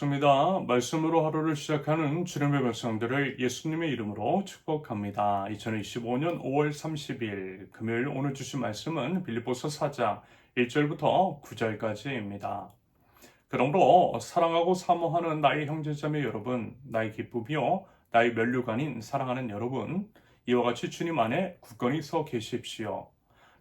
반갑습니다. 말씀으로 하루를 시작하는 주님의 백성들을 예수님의 이름으로 축복합니다. 2025년 5월 30일 금요일 오늘 주신 말씀은 빌립보서 4장 1절부터 9절까지입니다. 그러므로 사랑하고 사모하는 나의 형제자매 여러분, 나의 기쁨이요 나의 면류관인 사랑하는 여러분, 이와 같이 주님 안에 굳건히 서 계십시오.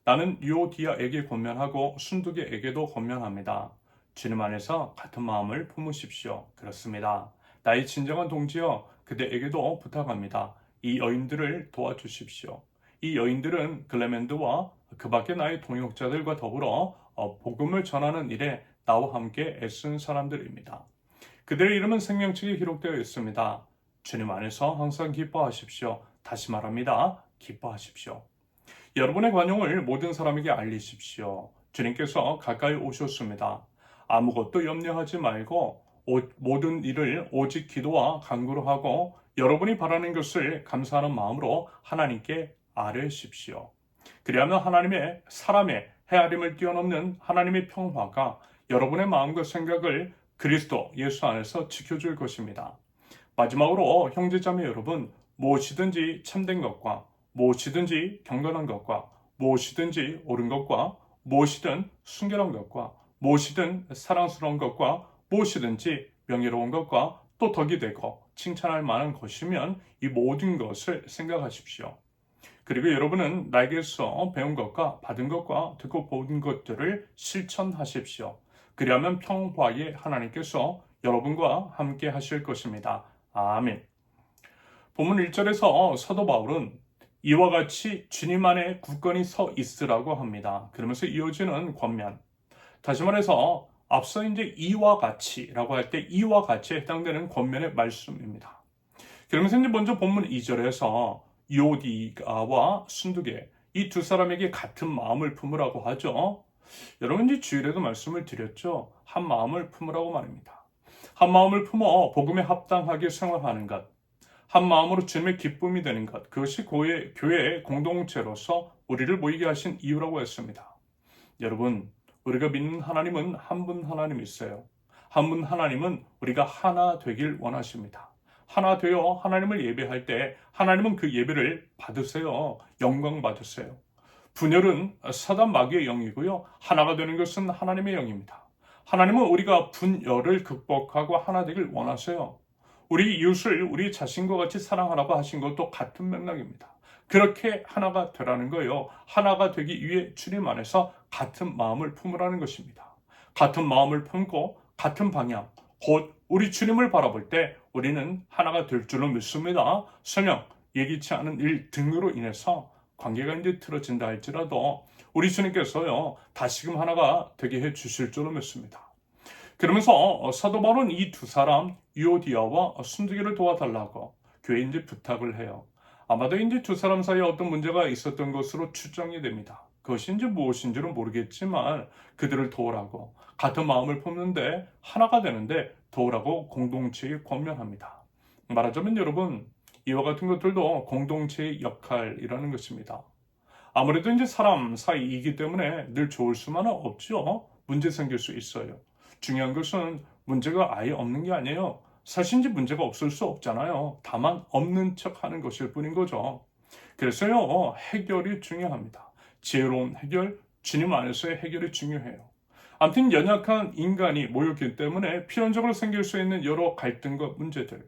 나는 유오디아에게 권면하고 순두계에게도 권면합니다. 주님 안에서 같은 마음을 품으십시오. 그렇습니다. 나의 진정한 동지여, 그대에게도 부탁합니다. 이 여인들을 도와주십시오. 이 여인들은 글레멘드와 그 밖에 나의 동역자들과 더불어 복음을 전하는 일에 나와 함께 애쓴 사람들입니다. 그들의 이름은 생명책에 기록되어 있습니다. 주님 안에서 항상 기뻐하십시오. 다시 말합니다. 기뻐하십시오. 여러분의 관용을 모든 사람에게 알리십시오. 주님께서 가까이 오셨습니다. 아무것도 염려하지 말고 모든 일을 오직 기도와 간구로 하고 여러분이 바라는 것을 감사하는 마음으로 하나님께 아뢰십시오. 그리하면 하나님의 사람의 헤아림을 뛰어넘는 하나님의 평화가 여러분의 마음과 생각을 그리스도 예수 안에서 지켜줄 것입니다. 마지막으로 형제자매 여러분, 무엇이든지 참된 것과 무엇이든지 경건한 것과 무엇이든지 옳은 것과 무엇이든 순결한 것과 무엇이든 사랑스러운 것과 무엇이든지 명예로운 것과 또 덕이 되고 칭찬할 만한 것이면 이 모든 것을 생각하십시오. 그리고 여러분은 나에게서 배운 것과 받은 것과 듣고 본 것들을 실천하십시오. 그리하면 평화의 하나님께서 여러분과 함께 하실 것입니다. 아멘. 본문 1절에서 사도 바울은 이와 같이 주님 안에 굳건히 서 있으라고 합니다. 그러면서 이어지는 권면. 다시 말해서 앞서 이제 이와 같이라고 할 때 이와 같이에 해당되는 권면의 말씀입니다. 그러면서 이제 먼저 본문 2절에서 유오디아와 순두계 이 두 사람에게 같은 마음을 품으라고 하죠. 여러분 이제 주일에도 말씀을 드렸죠. 한 마음을 품으라고 말입니다. 한 마음을 품어 복음에 합당하게 생활하는 것. 한 마음으로 주님의 기쁨이 되는 것. 그것이 교회의 공동체로서 우리를 모이게 하신 이유라고 했습니다. 여러분, 우리가 믿는 하나님은 한 분 하나님이세요. 한 분 하나님은 우리가 하나 되길 원하십니다. 하나 되어 하나님을 예배할 때 하나님은 그 예배를 받으세요. 영광 받으세요. 분열은 사단 마귀의 영이고요. 하나가 되는 것은 하나님의 영입니다. 하나님은 우리가 분열을 극복하고 하나 되길 원하세요. 우리 이웃을 우리 자신과 같이 사랑하라고 하신 것도 같은 맥락입니다. 그렇게 하나가 되라는 거예요. 하나가 되기 위해 주님 안에서 같은 마음을 품으라는 것입니다. 같은 마음을 품고 같은 방향, 곧 우리 주님을 바라볼 때 우리는 하나가 될 줄로 믿습니다. 설령 예기치 않은 일 등으로 인해서 관계가 이제 틀어진다 할지라도 우리 주님께서요 다시금 하나가 되게 해 주실 줄로 믿습니다. 그러면서 사도 바울은 이 두 사람 유오디아와 순두계를 도와달라고 교회에 이제 부탁을 해요. 아마도 이제 두 사람 사이에 어떤 문제가 있었던 것으로 추정이 됩니다. 그것이 이제 무엇인지는 모르겠지만 그들을 도우라고 같은 마음을 품는데 하나가 되는데 도우라고 공동체에 권면합니다. 말하자면 여러분 이와 같은 것들도 공동체의 역할이라는 것입니다. 아무래도 이제 사람 사이이기 때문에 늘 좋을 수만은 없죠. 문제 생길 수 있어요. 중요한 것은 문제가 아예 없는 게 아니에요. 사실 이제 문제가 없을 수 없잖아요. 다만 없는 척 하는 것일 뿐인 거죠. 그래서요, 해결이 중요합니다. 지혜로운 해결, 주님 안에서의 해결이 중요해요. 아무튼 연약한 인간이 모였기 때문에 필연적으로 생길 수 있는 여러 갈등과 문제들.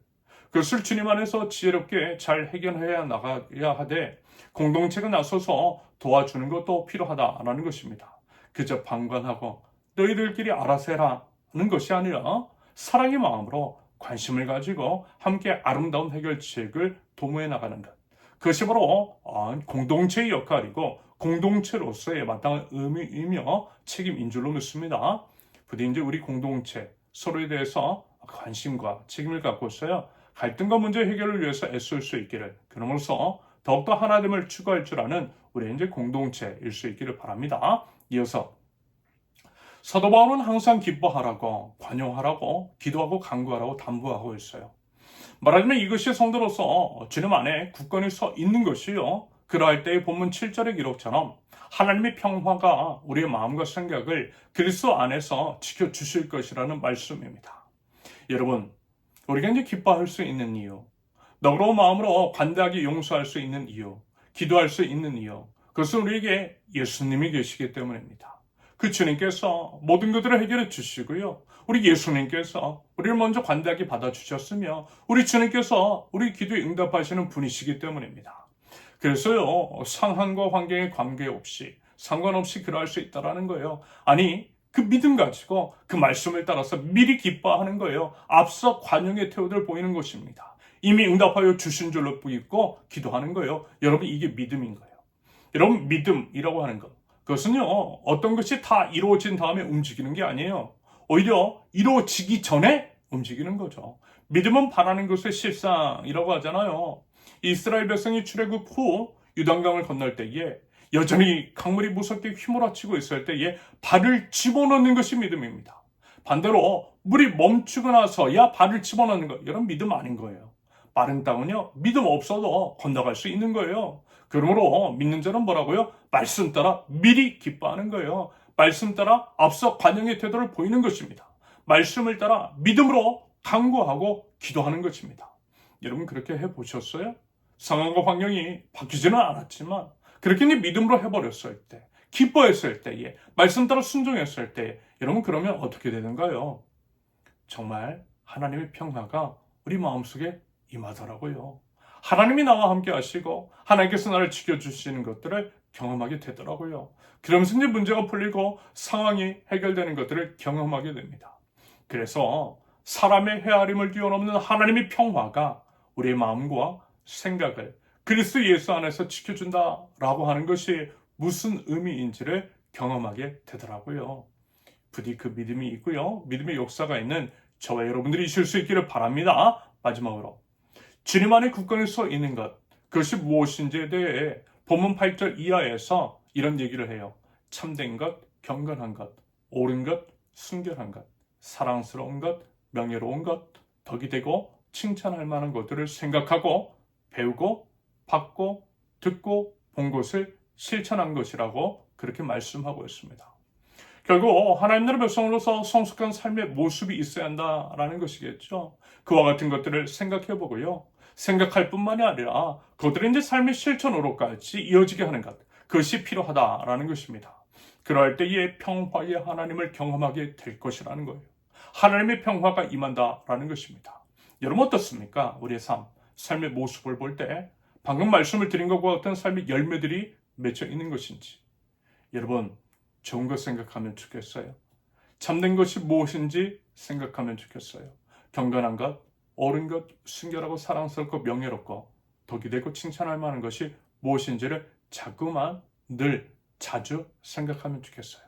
그것을 주님 안에서 지혜롭게 잘 해결해야 나가야 하되 공동체가 나서서 도와주는 것도 필요하다라는 것입니다. 그저 방관하고 너희들끼리 알아서 해라 하는 것이 아니라 사랑의 마음으로 관심을 가지고 함께 아름다운 해결책을 도모해 나가는 것. 그것이 바로 공동체의 역할이고 공동체로서의 마땅한 의미이며 책임인 줄로 믿습니다. 부디 이제 우리 공동체 서로에 대해서 관심과 책임을 갖고 있어요. 갈등과 문제 해결을 위해서 애쓸 수 있기를 그러므로써 더욱더 하나됨을 추구할 줄 아는 우리 이제 공동체일 수 있기를 바랍니다. 이어서 사도 바울은 항상 기뻐하라고 관용하라고 기도하고 간구하라고 당부하고 있어요. 말하자면 이것이 성도로서 주님 안에 굳건히 서 있는 것이요. 그러할 때의 본문 7절의 기록처럼 하나님의 평화가 우리의 마음과 생각을 그리스도 안에서 지켜주실 것이라는 말씀입니다. 여러분, 우리가 이제 기뻐할 수 있는 이유, 너그러운 마음으로 관대하게 용서할 수 있는 이유, 기도할 수 있는 이유, 그것은 우리에게 예수님이 계시기 때문입니다. 그 주님께서 모든 것들을 해결해 주시고요. 우리 예수님께서 우리를 먼저 관대하게 받아주셨으며 우리 주님께서 우리 기도에 응답하시는 분이시기 때문입니다. 그래서요, 상황과 환경에 관계없이 상관없이 그러할 수 있다는 거예요. 아니, 그 믿음 가지고 그 말씀을 따라서 미리 기뻐하는 거예요. 앞서 관용의 태도를 보이는 것입니다. 이미 응답하여 주신 줄로 믿고 기도하는 거예요. 여러분, 이게 믿음인 거예요. 여러분, 믿음이라고 하는 것, 그것은요, 어떤 것이 다 이루어진 다음에 움직이는 게 아니에요. 오히려 이루어지기 전에 움직이는 거죠. 믿음은 바라는 것의 실상이라고 하잖아요. 이스라엘 백성이 출애굽 후 유단강을 건널 때에 여전히 강물이 무섭게 휘몰아치고 있을 때에 발을 집어넣는 것이 믿음입니다. 반대로 물이 멈추고 나서야 발을 집어넣는 것, 이런 믿음 아닌 거예요. 마른 땅은요, 믿음 없어도 건너갈 수 있는 거예요. 그러므로 믿는 자는 뭐라고요? 말씀 따라 미리 기뻐하는 거예요. 말씀 따라 앞서 관용의 태도를 보이는 것입니다. 말씀을 따라 믿음으로 간구하고 기도하는 것입니다. 여러분, 그렇게 해보셨어요? 상황과 환경이 바뀌지는 않았지만 그렇게 믿음으로 해버렸을 때, 기뻐했을 때에, 말씀 따라 순종했을 때, 여러분, 그러면 어떻게 되는가요? 정말 하나님의 평화가 우리 마음속에 임하더라고요. 하나님이 나와 함께 하시고 하나님께서 나를 지켜주시는 것들을 경험하게 되더라고요. 그러면서 이제 문제가 풀리고 상황이 해결되는 것들을 경험하게 됩니다. 그래서 사람의 헤아림을 뛰어넘는 하나님의 평화가 우리의 마음과 생각을 그리스도 예수 안에서 지켜준다라고 하는 것이 무슨 의미인지를 경험하게 되더라고요. 부디 그 믿음이 있고요. 믿음의 역사가 있는 저와 여러분들이 있을 수 있기를 바랍니다. 마지막으로 주님 안에 굳건히 서 있는 것, 그것이 무엇인지에 대해 본문 8절 이하에서 이런 얘기를 해요. 참된 것, 경건한 것, 옳은 것, 순결한 것, 사랑스러운 것, 명예로운 것, 덕이 되고 칭찬할 만한 것들을 생각하고 배우고 받고 듣고 본 것을 실천한 것이라고 그렇게 말씀하고 있습니다. 결국 하나님 나라 백성으로서 성숙한 삶의 모습이 있어야 한다라는 것이겠죠. 그와 같은 것들을 생각해 보고요. 생각할 뿐만이 아니라 그것들이 이제 삶의 실천으로까지 이어지게 하는 것, 그것이 필요하다라는 것입니다. 그럴 때에 평화의 하나님을 경험하게 될 것이라는 거예요. 하나님의 평화가 임한다라는 것입니다. 여러분, 어떻습니까? 우리의 삶의 모습을 볼 때 방금 말씀을 드린 것과 같은 삶의 열매들이 맺혀 있는 것인지, 여러분, 좋은 것 생각하면 좋겠어요. 참된 것이 무엇인지 생각하면 좋겠어요. 경건한 것, 옳은 것, 순결하고 사랑스럽고 명예롭고 덕이 되고 칭찬할 만한 것이 무엇인지를 자꾸만 늘 자주 생각하면 좋겠어요.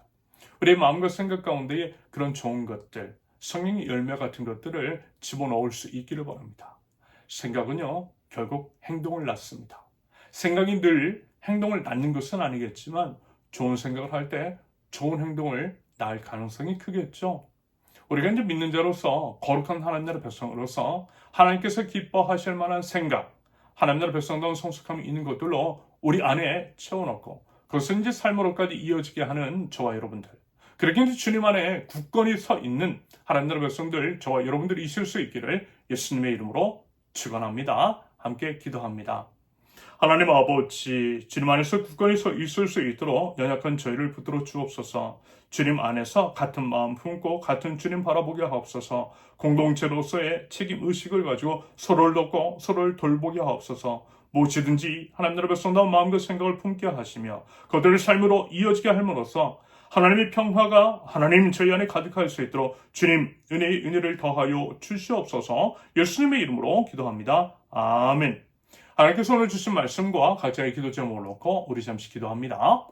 우리의 마음과 생각 가운데에 그런 좋은 것들, 성령의 열매 같은 것들을 집어넣을 수 있기를 바랍니다. 생각은요, 결국 행동을 낳습니다. 생각이 늘 행동을 낳는 것은 아니겠지만 좋은 생각을 할 때 좋은 행동을 낳을 가능성이 크겠죠. 우리가 이제 믿는 자로서 거룩한 하나님 나라 백성으로서 하나님께서 기뻐하실 만한 생각, 하나님 나라 백성다운 성숙함이 있는 것들로 우리 안에 채워넣고 그것은 이제 삶으로까지 이어지게 하는 저와 여러분들, 그렇게 이제 주님 안에 굳건히 서 있는 하나님 나라 백성들, 저와 여러분들이 있을 수 있기를 예수님의 이름으로 축원합니다. 함께 기도합니다. 하나님 아버지, 주님 안에서 굳건히 서 있을 수 있도록 연약한 저희를 붙들어 주옵소서. 주님 안에서 같은 마음 품고 같은 주님 바라보게 하옵소서. 공동체로서의 책임의식을 가지고 서로를 돕고 서로를 돌보게 하옵소서. 무엇이든지 하나님 나라 백성다운 마음과 생각을 품게 하시며 그들의 삶으로 이어지게 함으로써 하나님의 평화가 하나님 저희 안에 가득할 수 있도록 주님 은혜의 은혜를 더하여 주시옵소서. 예수님의 이름으로 기도합니다. 아멘. 하나님께서 오늘 주신 말씀과 각자의 기도 제목을 놓고 우리 잠시 기도합니다.